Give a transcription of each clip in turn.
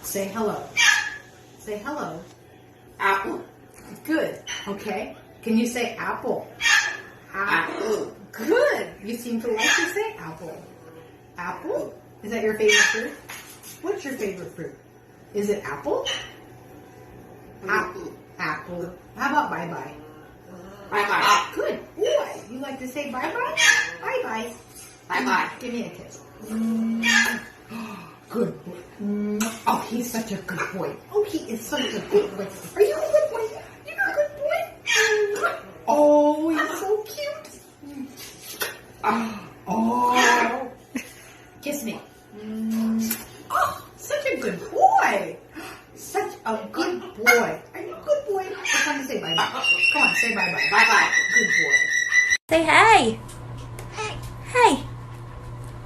Say hello. Say hello. Apple. Good. Okay. Can you say apple? Apple. Good. You seem to like to say apple. Apple? Is that your favorite fruit? What's your favorite fruit? Is it apple? Apple. Apple. How about bye-bye? Bye-bye. Good boy. You like to say bye-bye? Bye-bye. Bye-bye. Give me a kiss. Good boy. Oh, he's such a good boy. Oh, he is such a good boy. Are you a good boy? You're a good boy? Oh, he's so cute. Oh. Kiss me. Oh, such a good boy. Such a good boy. Are you a good boy? It's time to say bye-bye. Come on, say bye-bye. Bye-bye. Good boy. Say hey. Hey.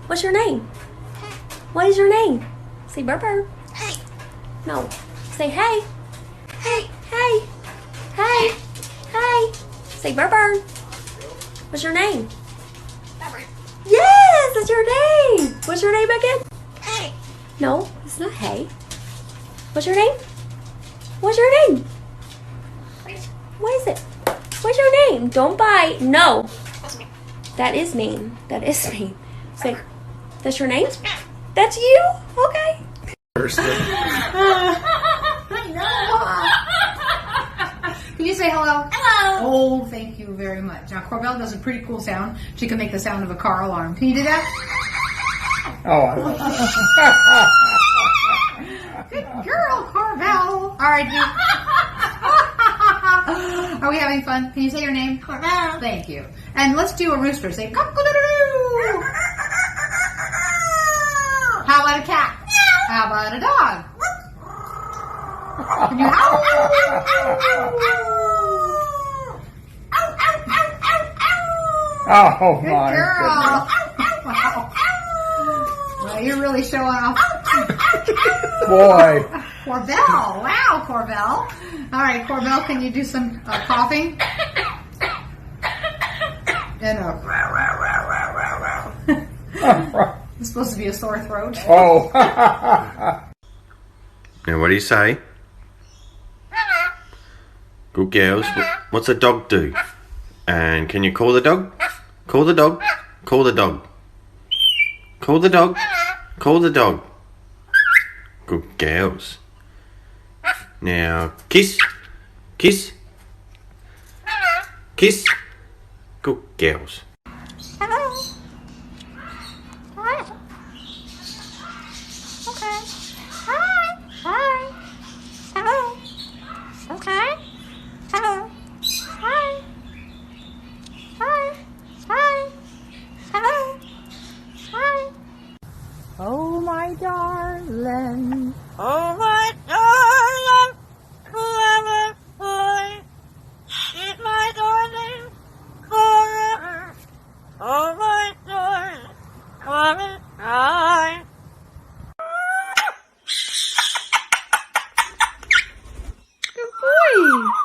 What's your name? What is your name? Say burr burr. Hey. No. Say hey. Hey. Hey. Hey. Hey. Say burr burr. What's your name? Bye-bye. Yes, that's your name. What's your name again? Hey. No, it's not hey. What's your name? What's your name? What is it? What's your name? Don't bite. No. What's me? That is mean. That is mean. Say, that's your name? That's you? Okay. Can you say hello? Hello. Oh, thank you very much. Now, Corbell does a pretty cool sound. She can make the sound of a car alarm. Can you do that? Oh, I love that. Good girl, Corbell. All right, are we having fun? Can you say your name? Corbell. Thank you. And let's do a rooster. Say cock-a-doodle-doo. How about a cat? How about a dog? Can you howl? Oh Good my girl. Wow. Well, you're really showing off. goodness. Boy. Corbell. Wow, Corbell. All right, Corbell, can you do some coughing? And it's supposed to be a sore throat. Oh. Now, what do you say? Good girls. What's a dog do? And can you call the dog? Call the dog. Call the dog. Call the dog. Call the dog. Good girls. Now, kiss. Kiss. Kiss. Good girls. Hello. Hi. Okay. Hi. Hi. Hello. Okay. Hello. Hi. Hi. Hi. Hello. Hi. Oh, my darling. Oh my darling, whoever boy, she's my darling forever. Oh my darling, darling, I. Good boy.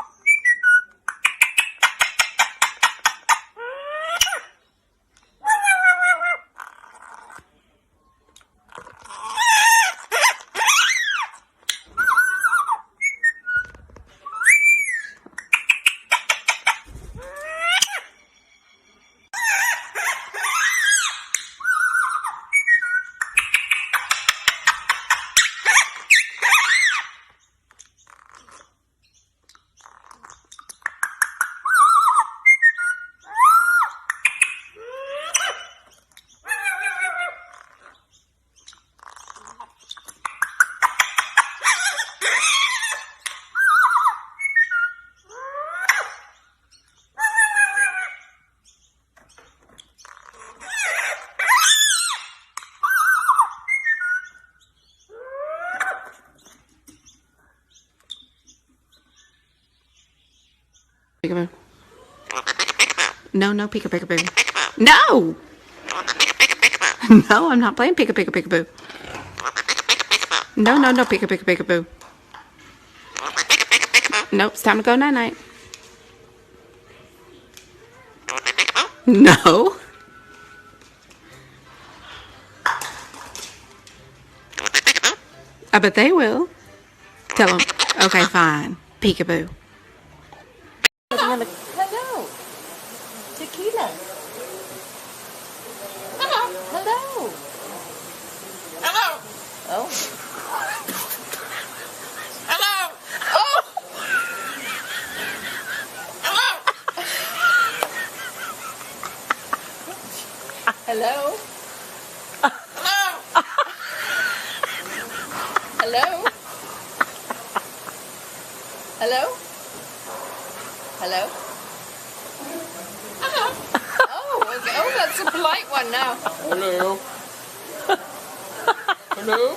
Peekaboo. No, no, peekaboo. No! No, I'm not playing peekaboo. No, no, no, peekaboo. Nope, it's time to go night-night. No. I bet they will. Tell them. Okay, fine. Peekaboo. Hello. Tequila. Hello. Hello. Hello. Oh. Hello. Oh. Hello. Hello. Hello. Hello. Hello. Hello. Oh, okay. Oh, that's a polite one now. Hello. Hello.